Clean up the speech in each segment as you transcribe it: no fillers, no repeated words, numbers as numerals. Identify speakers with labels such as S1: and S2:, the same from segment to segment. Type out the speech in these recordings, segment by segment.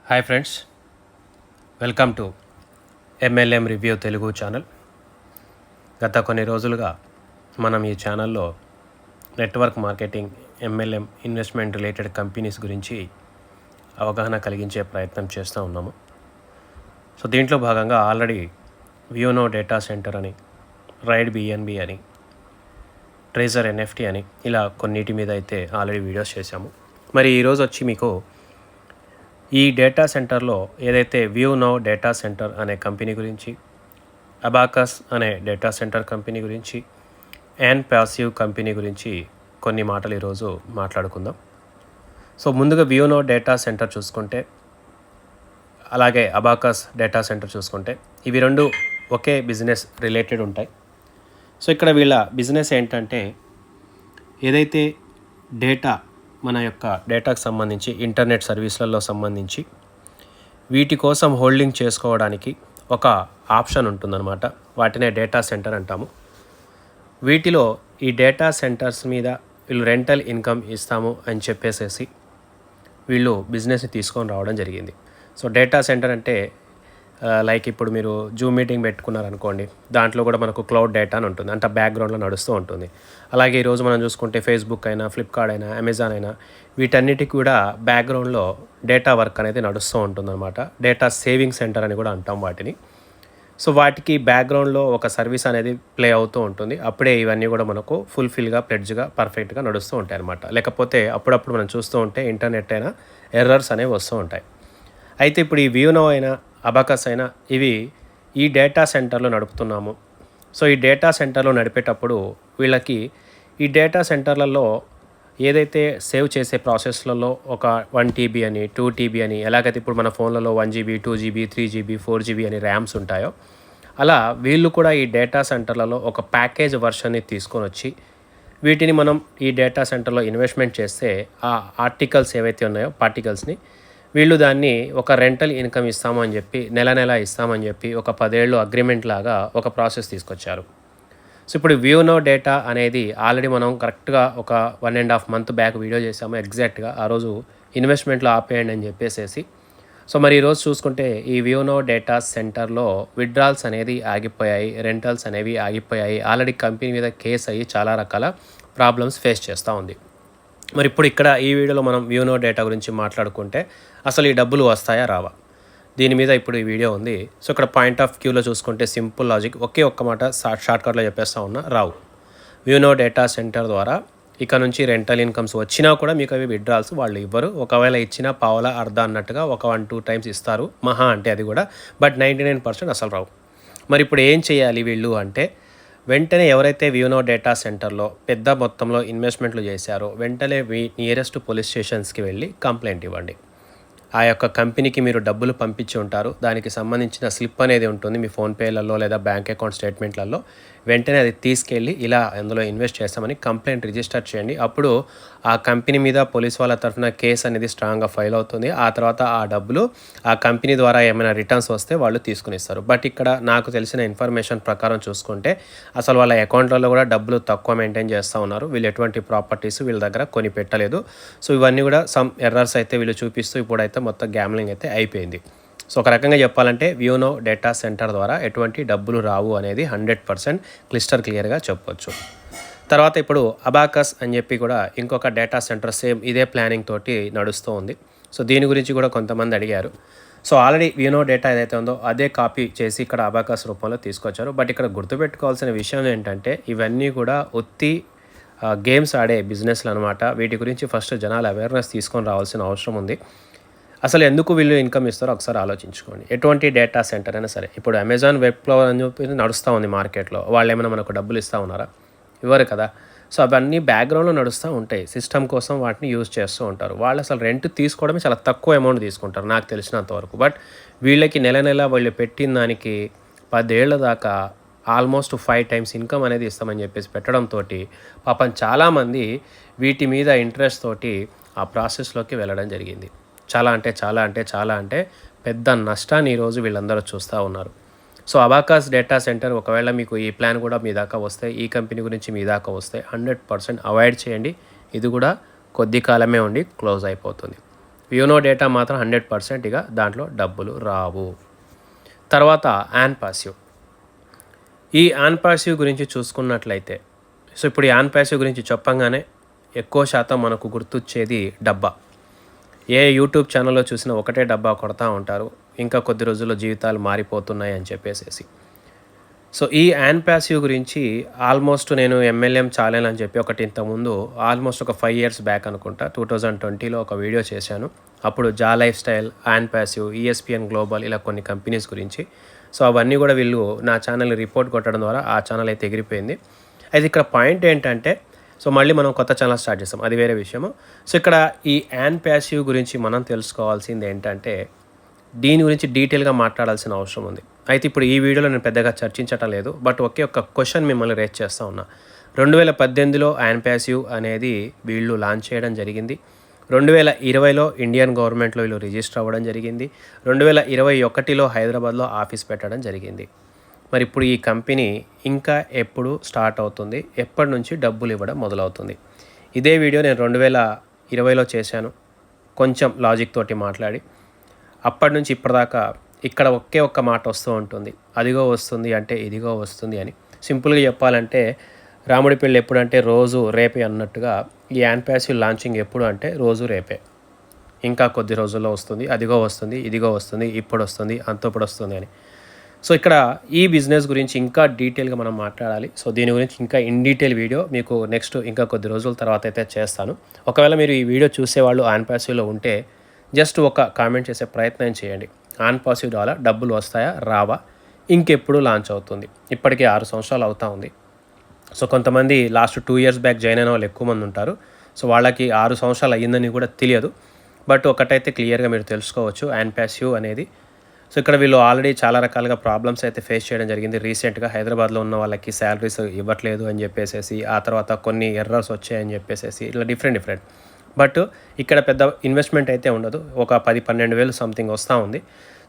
S1: Hi friends, welcome to MLM review Telugu channel. గత కొన్ని రోజులుగా మనం ఈ ఛానల్లో network marketing, MLM, investment related companies గురించి అవగాహన కలిగించే ప్రయత్నం చేస్తూ ఉన్నాము. సో దీంట్లో భాగంగా ఆల్రెడీ వ్యూనో డేటా సెంటర్ అని, రైడ్ బిఎన్బి అని, ట్రేజర్ ఎన్ఎఫ్టీ అని ఇలా కొన్నిటి మీద అయితే ఆల్రెడీ వీడియోస్ చేశాము. మరి ఈరోజు వచ్చి మీకు ఈ డేటా సెంటర్లో ఏదైతే వ్యూనో డేటా సెంటర్ అనే కంపెనీ గురించి, అబాకస్ అనే డేటా సెంటర్ కంపెనీ గురించి, అండ్ ప్యాసివ్ కంపెనీ గురించి కొన్ని మాటలు ఈరోజు మాట్లాడుకుందాం. సో ముందుగా వ్యూనో డేటా సెంటర్ చూసుకుంటే, అలాగే అబాకస్ డేటా సెంటర్ చూసుకుంటే, ఇవి రెండు ఒకే బిజినెస్ రిలేటెడ్ ఉంటాయి. సో ఇక్కడ వీళ్ళ బిజినెస్ ఏంటంటే, ఏదైతే డేటా మన యొక్క డేటాకు సంబంధించి ఇంటర్నెట్ సర్వీసులలో సంబంధించి వీటి కోసం హోల్డింగ్ చేసుకోవడానికి ఒక ఆప్షన్ ఉంటుందన్నమాట. వాటినే డేటా సెంటర్ అంటాము. వీటిలో ఈ డేటా సెంటర్స్ మీద వీళ్ళు రెంటల్ ఇన్కమ్ ఇస్తాము అని చెప్పేసేసి వీళ్ళు బిజినెస్ని తీసుకొని రావడం జరిగింది. సో డేటా సెంటర్ అంటే లైక్ ఇప్పుడు మీరు జూమ్ మీటింగ్ పెట్టుకున్నారనుకోండి, దాంట్లో కూడా మనకు క్లౌడ్ డేటా అని ఉంటుంది, అంటే బ్యాక్గ్రౌండ్లో నడుస్తూ ఉంటుంది. అలాగే ఈరోజు మనం చూసుకుంటే ఫేస్బుక్ అయినా, ఫ్లిప్కార్ట్ అయినా, అమెజాన్ అయినా, వీటన్నిటికి కూడా బ్యాక్గ్రౌండ్లో డేటా వర్క్ అనేది నడుస్తూ ఉంటుందన్నమాట. డేటా సేవింగ్ సెంటర్ అని కూడా అంటాం వాటిని. సో వాటికి బ్యాక్గ్రౌండ్లో ఒక సర్వీస్ అనేది ప్లే అవుతూ ఉంటుంది. అప్పుడే ఇవన్నీ కూడా మనకు ఫుల్ఫిల్గా, ప్లెడ్జ్గా, పర్ఫెక్ట్గా నడుస్తూ ఉంటాయి అన్నమాట. లేకపోతే అప్పుడప్పుడు మనం చూస్తూ ఉంటే ఇంటర్నెట్ అయినా ఎర్రర్స్ అనేవి వస్తూ ఉంటాయి. అయితే ఇప్పుడు ఈ వ్యూనో అయినా, అబాకస్ అయినా, ఇవి ఈ డేటా సెంటర్లో నడుపుతున్నాము. సో ఈ డేటా సెంటర్లో నడిపేటప్పుడు వీళ్ళకి ఈ డేటా సెంటర్లలో ఏదైతే సేవ్ చేసే ప్రాసెస్లలో ఒక 1 TB అని, 2 TB అని, ఎలాగైతే ఇప్పుడు మన ఫోన్లలో 1 GB, 2 GB, 3 GB, 4 GB అని ర్యామ్స్ ఉంటాయో, అలా వీళ్ళు కూడా ఈ డేటా సెంటర్లలో ఒక ప్యాకేజ్ వర్షన్ని తీసుకొని వచ్చి వీటిని మనం ఈ డేటా సెంటర్లో ఇన్వెస్ట్మెంట్ చేస్తే ఆ ఆర్టికల్స్ ఏవైతే ఉన్నాయో పార్టికల్స్ని వీళ్ళు దాన్ని ఒక రెంటల్ ఇన్కమ్ ఇస్తామని చెప్పి, నెల ఇస్తామని చెప్పి ఒక 10 ఏళ్ళు అగ్రిమెంట్ లాగా ఒక ప్రాసెస్ తీసుకొచ్చారు. సో ఇప్పుడు వ్యూనో డేటా అనేది ఆల్రెడీ మనం కరెక్ట్గా ఒక 1.5 month బ్యాక్ వీడియో చేసాము. ఎగ్జాక్ట్గా ఆ రోజు ఇన్వెస్ట్మెంట్లో ఆపేయండి అని చెప్పేసేసి. సో మరి ఈరోజు చూసుకుంటే ఈ వ్యూనో డేటా సెంటర్లో విత్డ్రాల్స్ అనేది ఆగిపోయాయి, రెంటల్స్ అనేవి ఆగిపోయాయి. ఆల్రెడీ కంపెనీ మీద కేసు అయ్యి చాలా రకాల ప్రాబ్లమ్స్ ఫేస్ చేస్తూ ఉంది. మరి ఇప్పుడు ఇక్కడ ఈ వీడియోలో మనం వ్యూనో డేటా గురించి మాట్లాడుకుంటే అసలు ఈ డబ్బులు వస్తాయా రావా, దీని మీద ఇప్పుడు ఈ వీడియో ఉంది. సో ఇక్కడ పాయింట్ ఆఫ్ వ్యూలో చూసుకుంటే సింపుల్ లాజిక్, ఒకే ఒక్క మాట షార్ట్కట్లో చెప్పేస్తా ఉన్నా, రావు. వ్యూనో డేటా సెంటర్ ద్వారా ఇక నుంచి రెంటల్ ఇన్కమ్స్ వచ్చినా కూడా మీకు అవి విత్డ్రాల్స్ వాళ్ళు ఇవ్వరు. ఒకవేళ ఇచ్చినా పావుల అర్ధ అన్నట్టుగా ఒక 1-2 times ఇస్తారు మహా అంటే, అది కూడా. బట్ 99% అసలు రావు. మరి ఇప్పుడు ఏం చేయాలి వీళ్ళు అంటే, వెంటనే ఎవరైతే వ్యూనో డేటా సెంటర్లో పెద్ద మొత్తంలో ఇన్వెస్ట్మెంట్లు చేశారో వెంటనే నియరెస్ట్ పోలీస్ స్టేషన్స్కి వెళ్ళి కంప్లైంట్ ఇవ్వండి. ఆ యొక్క కంపెనీకి మీరు డబ్బులు పంపించి ఉంటారు, దానికి సంబంధించిన స్లిప్ అనేది ఉంటుంది మీ ఫోన్పేలలో లేదా బ్యాంక్ అకౌంట్ స్టేట్మెంట్లలో. వెంటనే అది తీసుకెళ్ళి ఇలా అందులో ఇన్వెస్ట్ చేస్తామని కంప్లైంట్ రిజిస్టర్ చేయండి. అప్పుడు ఆ కంపెనీ మీద పోలీస్ వాళ్ళ తరఫున కేసు అనేది స్ట్రాంగ్గా ఫైల్ అవుతుంది. ఆ తర్వాత ఆ డబ్బులు ఆ కంపెనీ ద్వారా ఏమైనా రిటర్న్స్ వస్తే వాళ్ళు తీసుకుని ఇస్తారు. బట్ ఇక్కడ నాకు తెలిసిన ఇన్ఫర్మేషన్ ప్రకారం చూసుకుంటే అసలు వాళ్ళ అకౌంట్లలో కూడా డబ్బులు తక్కువ మెయింటైన్ చేస్తూ ఉన్నారు. వీళ్ళు ఎటువంటి ప్రాపర్టీస్ వీళ్ళ దగ్గర కొని పెట్టలేదు. సో ఇవన్నీ కూడా సమ్ ఎర్రర్స్ అయితే వీళ్ళు చూపిస్తూ ఇప్పుడైతే మొత్తం గ్యామ్లింగ్ అయితే అయిపోయింది. సో ఒక రకంగా చెప్పాలంటే వ్యూనో డేటా సెంటర్ ద్వారా ఎటువంటి డబ్బులు రావు అనేది 100% క్లియర్గా చెప్పొచ్చు. తర్వాత ఇప్పుడు అబాకస్ అని చెప్పి కూడా ఇంకొక డేటా సెంటర్ సేమ్ ఇదే ప్లానింగ్ తోటి నడుస్తూ ఉంది. సో దీని గురించి కూడా కొంతమంది అడిగారు. సో ఆల్రెడీ వ్యూనో డేటా ఏదైతే ఉందో అదే కాపీ చేసి ఇక్కడ అబాకస్ రూపంలో తీసుకొచ్చారు. బట్ ఇక్కడ గుర్తుపెట్టుకోవాల్సిన విషయం ఏంటంటే, ఇవన్నీ కూడా ఒత్తి గేమ్స్ ఆడే బిజినెస్లు అనమాట. వీటి గురించి ఫస్ట్ జనాలు అవేర్నెస్ తీసుకొని రావాల్సిన అవసరం ఉంది. అసలు ఎందుకు వీళ్ళు ఇన్కమ్ ఇస్తారో ఒకసారి ఆలోచించుకోండి. ఎటువంటి డేటా సెంటర్ అయినా సరే, ఇప్పుడు అమెజాన్ వెబ్ క్లౌడ్ అని చెప్పి నడుస్తూ ఉంది మార్కెట్లో, వాళ్ళు ఏమైనా మనకు డబ్బులు ఇస్తూ ఉన్నారా? ఇవ్వరు కదా. సో అవన్నీ బ్యాక్గ్రౌండ్లో నడుస్తూ ఉంటాయి, సిస్టమ్ కోసం వాటిని యూజ్ చేస్తూ ఉంటారు. వాళ్ళు అసలు రెంట్ తీసుకోవడమే చాలా తక్కువ అమౌంట్ తీసుకుంటారు నాకు తెలిసినంత వరకు. బట్ వీళ్ళకి నెల వాళ్ళు పెట్టిన దానికి 10 ఏళ్ల దాకా ఆల్మోస్ట్ 5 times ఇన్కమ్ అనేది ఇస్తామని చెప్పేసి పెట్టడంతో పాపం చాలామంది వీటి మీద ఇంట్రెస్ట్ తోటి ఆ ప్రాసెస్లోకి వెళ్ళడం జరిగింది. చాలా అంటే పెద్ద నష్టాన్ని ఈరోజు వీళ్ళందరూ చూస్తూ ఉన్నారు. సో అబాకస్ డేటా సెంటర్ ఒకవేళ మీకు ఈ ప్లాన్ కూడా మీ దాకా వస్తే, ఈ కంపెనీ గురించి మీ దాకా వస్తే 100% అవాయిడ్ చేయండి. ఇది కూడా కొద్ది కాలమే ఉండి క్లోజ్ అయిపోతుంది. యూనో డేటా మాత్రం 100% ఇక దాంట్లో డబ్బులు రావు. తర్వాత యాన్ పాసివ్. ఈ యాన్ పాసివ్ గురించి చూసుకున్నట్లయితే సో ఇప్పుడు ఈ యాన్ పాసివ్ గురించి చెప్పంగానే ఎక్కువ శాతం మనకు గుర్తొచ్చేది డబ్బా. ఏ యూట్యూబ్ ఛానల్లో చూసినా ఒకటే డబ్బా కొడతా ఉంటారు, ఇంకా కొద్ది రోజుల్లో జీవితాలు మారిపోతున్నాయి అని చెప్పేసి. సో ఈ యాన్ పాసివ్ గురించి ఆల్మోస్ట్ నేను ఎంఎల్ఎం ఛానల్ అని చెప్పి ఒకటి ఇంతకుముందు ఆల్మోస్ట్ ఒక 5 years బ్యాక్ అనుకుంటా 2020లో ఒక వీడియో చేశాను. అప్పుడు జా life style, an passive, ESPN global ఇలా కొన్ని కంపెనీస్ గురించి. సో అవన్నీ కూడా వీళ్ళు నా ఛానల్ని రిపోర్ట్ కొట్టడం ద్వారా ఆ ఛానల్ అయితే ఎగిరిపోయింది. అయితే ఇక్కడ పాయింట్ ఏంటంటే సో మళ్ళీ మనం కొత్త ఛానల్ స్టార్ట్ చేస్తాం, అది వేరే విషయము. సో ఇక్కడ ఈ యాన్ పాసివ్ గురించి మనం తెలుసుకోవాల్సింది ఏంటంటే దీని గురించి డీటెయిల్గా మాట్లాడాల్సిన అవసరం ఉంది. అయితే ఇప్పుడు ఈ వీడియోలో నేను పెద్దగా చర్చించటం లేదు, బట్ ఒకే ఒక్క క్వశ్చన్ మిమ్మల్ని రేజ్ చేస్తూ ఉన్నా. 2018లో యాన్ పాసివ్ అనేది వీళ్ళు లాంచ్ చేయడం జరిగింది. 2020లో ఇండియన్ గవర్నమెంట్లో వీళ్ళు రిజిస్టర్ అవ్వడం జరిగింది. 2021లో హైదరాబాద్లో ఆఫీస్ పెట్టడం జరిగింది. మరి ఇప్పుడు ఈ కంపెనీ ఇంకా ఎప్పుడు స్టార్ట్ అవుతుంది, ఎప్పటి నుంచి డబ్బులు ఇవ్వడం మొదలవుతుంది? ఇదే వీడియో నేను 2020లో చేశాను, కొంచెం లాజిక్ తోటి మాట్లాడి. అప్పటి నుంచి ఇప్పటిదాకా ఇక్కడ ఒకే ఒక్క మాట వస్తూ ఉంటుంది, అదిగో వస్తుంది అంటే ఇదిగో వస్తుంది అని. సింపుల్గా చెప్పాలంటే రాముడి పెళ్ళి ఎప్పుడంటే రోజు రేపే అన్నట్టుగా ఈ యాన్ పాసివ్ లాంచింగ్ ఎప్పుడు అంటే రోజు రేపే. ఇంకా కొద్ది రోజుల్లో వస్తుంది, అదిగో వస్తుంది, ఇదిగో వస్తుంది, ఇప్పుడు వస్తుంది, అంతప్పుడు వస్తుంది అని. సో ఇక్కడ ఈ బిజినెస్ గురించి ఇంకా డీటెయిల్గా మనం మాట్లాడాలి. సో దీని గురించి ఇంకా ఇన్ డీటెయిల్ వీడియో మీకు నెక్స్ట్ ఇంకా కొద్ది రోజుల తర్వాత అయితే చేస్తాను. ఒకవేళ మీరు ఈ వీడియో చూసేవాళ్ళు యాన్ పాసివ్లో ఉంటే జస్ట్ ఒక కామెంట్ చేసే ప్రయత్నం చేయండి. యాన్ పాసివ్ ద్వారా డబ్బులు వస్తాయా, రావా, ఇంకెప్పుడు లాంచ్ అవుతుంది? ఇప్పటికే 6 సంవత్సరాలు అవుతా ఉంది. సో కొంతమంది లాస్ట్ 2 years బ్యాక్ జాయిన్ అయిన వాళ్ళు ఎక్కువ మంది ఉంటారు. సో వాళ్ళకి 6 సంవత్సరాలు అయ్యిందని కూడా తెలియదు. బట్ ఒకటైతే క్లియర్గా మీరు తెలుసుకోవచ్చు, యాన్ పాసివ్ అనేది. సో ఇక్కడ వీళ్ళు ఆల్రెడీ చాలా రకాలుగా ప్రాబ్లమ్స్ అయితే ఫేస్ చేయడం జరిగింది. రీసెంట్గా హైదరాబాద్లో ఉన్న వాళ్ళకి శాలరీస్ ఇవ్వట్లేదు అని చెప్పేసి, ఆ తర్వాత కొన్ని ఎర్రర్స్ వచ్చాయని చెప్పేసి ఇట్లా డిఫరెంట్. బట్ ఇక్కడ పెద్ద ఇన్వెస్ట్మెంట్ అయితే ఉండదు, ఒక 10-12 వేలు సంథింగ్ వస్తూ ఉంది.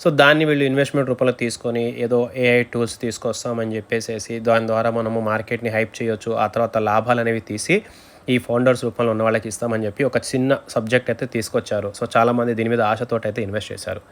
S1: సో దాన్ని వీళ్ళు ఇన్వెస్ట్మెంట్ రూపంలో తీసుకొని ఏదో ఏఐ టూల్స్ తీసుకొస్తామని చెప్పేసి దాని ద్వారా మనము మార్కెట్ని హైప్ చేయొచ్చు, ఆ తర్వాత లాభాలు అనేవి తీసి ఈ ఫౌండర్స్ రూపంలో ఉన్న వాళ్ళకి ఇస్తామని చెప్పి ఒక చిన్న సబ్జెక్ట్ అయితే తీసుకొచ్చారు. సో చాలామంది దీని మీద ఆశతోటి అయితే ఇన్వెస్ట్ చేశారు.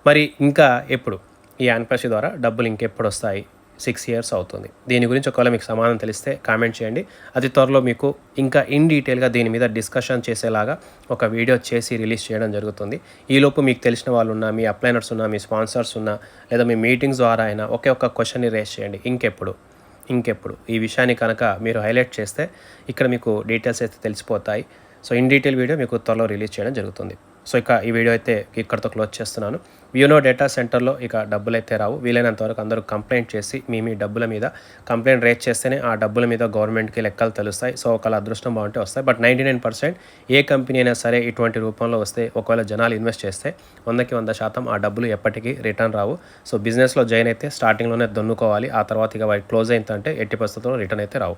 S1: మరి ఇంకా ఎప్పుడు ఈ యాన్ పాసివ్ ద్వారా డబ్బులు ఇంకెప్పుడు వస్తాయి? 6 years అవుతుంది. దీని గురించి ఒకవేళ మీకు సమాధానం తెలిస్తే కామెంట్ చేయండి. అతి త్వరలో మీకు ఇంకా ఇన్ డీటెయిల్గా దీని మీద డిస్కషన్ చేసేలాగా ఒక వీడియో చేసి రిలీజ్ చేయడం జరుగుతుంది. ఈలోపు మీకు తెలిసిన వాళ్ళు ఉన్నా, మీ అప్లైనర్స్ ఉన్నా, మీ స్పాన్సర్స్ ఉన్నా, లేదా మీ మీటింగ్స్ ద్వారా అయినా ఒకే ఒక్క క్వశ్చన్ని రేస్ చేయండి, ఇంకెప్పుడు ఈ విషయాన్ని కనుక మీరు హైలైట్ చేస్తే ఇక్కడ మీకు డీటెయిల్స్ అయితే తెలిసిపోతాయి. సో ఇన్ డీటెయిల్ వీడియో మీకు త్వరలో రిలీజ్ చేయడం జరుగుతుంది. సో ఇక ఈ వీడియో అయితే ఇక్కడితో క్లోజ్ చేస్తున్నాను. యూనో డేటా సెంటర్లో ఇక డబ్బులు అయితే రావు. వీలైనంత వరకు అందరూ కంప్లైంట్ చేసి మీ డబ్బుల మీద కంప్లైంట్ రేట్ చేస్తేనే ఆ డబ్బుల మీద గవర్నమెంట్కి లెక్కలు తెలుస్తాయి. సో ఒకవేళ అదృష్టం బాగుంటే వస్తాయి. బట్ 99% ఏ కంపెనీ అయినా సరే ఇటువంటి రూపంలో వస్తే, ఒకవేళ జనాలు ఇన్వెస్ట్ చేస్తే 100కి 100% ఆ డబ్బులు ఎప్పటికీ రిటర్న్ రావు. సో బిజినెస్లో జాయిన్ అయితే స్టార్టింగ్లోనే దొన్నుకోవాలి, ఆ తర్వాత ఇక వాటి క్లోజ్ అయిందంటే ఎట్టి పరిస్థితుల్లో రిటర్న్ అయితే రావు.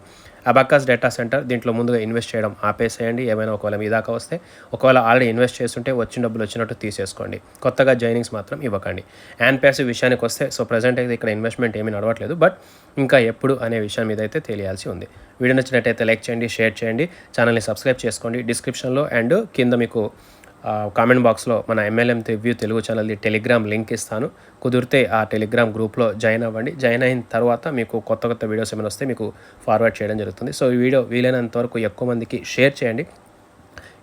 S1: అబాకస్ డేటా సెంటర్, దీంట్లో ముందుగా ఇన్వెస్ట్ చేయడం ఆపేసేయండి. ఏమైనా ఒకవేళ మీ దాకా వస్తే, ఒకవేళ ఆల్రెడీ ఇన్వెస్ట్ చేస్తుంటే వచ్చిన డబ్బులు వచ్చినట్టు తీసేసుకోండి, కొత్తగా జాయినింగ్స్ మాత్రం ఇవ్వకండి. యాన్ పాసివ్ విషయానికి వస్తే సో ప్రజెంట్ అయితే ఇక్కడ ఇన్వెస్ట్మెంట్ ఏమీ నడవట్లేదు, బట్ ఇంకా ఎప్పుడు అనే విషయం మీద అయితే తెలియాల్సి ఉంది. వీడియో నచ్చినట్టయితే లైక్ చేయండి, షేర్ చేయండి, ఛానల్ని సబ్స్క్రైబ్ చేసుకోండి. డిస్క్రిప్షన్లో అండ్ కింద మీకు కామెంట్ బాక్స్లో మన ఎంఎల్ఎం రివ్యూ తెలుగు ఛానల్ది టెలిగ్రామ్ లింక్ ఇస్తాను. కుదిరితే ఆ టెలిగ్రామ్ గ్రూప్లో జాయిన్ అవ్వండి. జాయిన్ అయిన తర్వాత మీకు కొత్త వీడియోస్ ఏమైనా వస్తే మీకు ఫార్వర్డ్ చేయడం జరుగుతుంది. సో ఈ వీడియో వీలైనంత వరకు ఎక్కువ మందికి షేర్ చేయండి.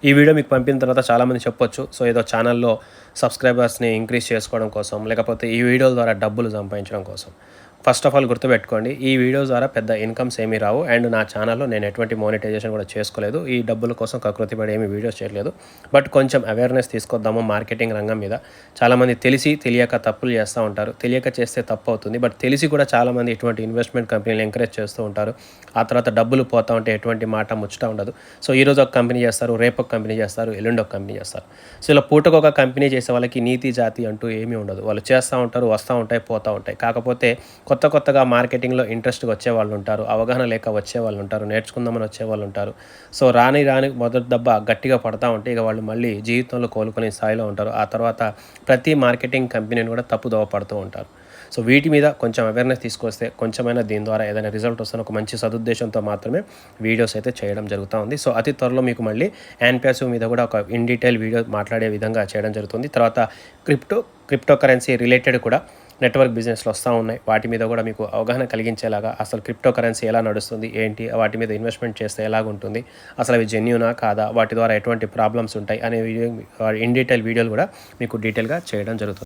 S1: ఈ వీడియో మీకు పంపిన తర్వాత చాలామంది చెప్పొచ్చు, సో ఏదో ఛానల్లో సబ్స్క్రైబర్స్ని ఇంక్రీజ్ చేసుకోవడం కోసం, లేకపోతే ఈ వీడియోల ద్వారా డబ్బులు సంపాదించడం కోసం. ఫస్ట్ ఆఫ్ ఆల్ గుర్తుపెట్టుకోండి, ఈ వీడియోస్ ద్వారా పెద్ద ఇన్కమ్స్ ఏమీ రావు. అండ్ నా ఛానల్లో నేను ఎటువంటి మోనిటైజేషన్ కూడా చేసుకోలేదు. ఈ డబ్బుల కోసం కకృతిపడి ఏమీ వీడియోస్ చేయలేదు. బట్ కొంచెం అవేర్నెస్ తీసుకొద్దాము మార్కెటింగ్ రంగం మీద. చాలామంది తెలియక తప్పులు చేస్తూ ఉంటారు. తెలియక చేస్తే తప్పు అవుతుంది, బట్ తెలిసి కూడా చాలామంది ఇటువంటి ఇన్వెస్ట్మెంట్ కంపెనీలు ఎంకరేజ్ చేస్తూ ఉంటారు. ఆ తర్వాత డబ్బులు పోతూ ఉంటే ఎటువంటి మాట ముచ్చట ఉండదు. సో ఈరోజు ఒక కంపెనీ చేస్తారు, రేపు ఒక కంపెనీ చేస్తారు, ఎల్లుండి ఒక కంపెనీ చేస్తారు. సో ఇలా పూటకు ఒక కంపెనీ చేసే వాళ్ళకి నీతి జాతి అంటూ ఏమీ ఉండదు. వాళ్ళు చేస్తూ ఉంటారు, వస్తూ ఉంటాయి, పోతూ ఉంటాయి. కాకపోతే కొత్తగా మార్కెటింగ్లో ఇంట్రెస్ట్గా వచ్చేవాళ్ళు ఉంటారు, అవగాహన లేక వచ్చేవాళ్ళు ఉంటారు, నేర్చుకుందామని వచ్చేవాళ్ళు ఉంటారు. సో రాని మొదటి దెబ్బ గట్టిగా పడతా ఉంటే ఇక వాళ్ళు మళ్ళీ జీవితంలో కోలుకునే స్థాయిలో ఉంటారు. ఆ తర్వాత ప్రతి మార్కెటింగ్ కంపెనీని కూడా తప్పుదోవ పడుతూ ఉంటారు. సో వీటి మీద కొంచెం అవేర్నెస్ తీసుకొస్తే కొంచెమైనా దీని ద్వారా ఏదైనా రిజల్ట్ వస్తున్న ఒక మంచి సదుద్దేశంతో మాత్రమే వీడియోస్ అయితే చేయడం జరుగుతూ ఉంది. సో అతి త్వరలో మీకు మళ్ళీ యాన్ ప్యాసివ్ మీద కూడా ఒక ఇన్ డీటెయిల్ వీడియో మాట్లాడే విధంగా చేయడం జరుగుతుంది. తర్వాత క్రిప్టో కరెన్సీ రిలేటెడ్ కూడా నెట్వర్క్ బిజినెస్లు వస్తూ ఉన్నాయి. వాటి మీద కూడా మీకు అవగాహన కలిగించేలాగా అసలు క్రిప్టో కరెన్సీ ఎలా నడుస్తుంది, ఏంటి, వాటి మీద ఇన్వెస్ట్మెంట్ చేస్తే ఎలాగుంటుంది, అసలు అవి జెన్యూనా కాదా, వాటి ద్వారా ఎటువంటి ప్రాబ్లమ్స్ ఉంటాయి అనే వీడియో ఇన్ డీటెయిల్ వీడియోలు కూడా మీకు డీటెయిల్గా చేయడం జరుగుతుంది.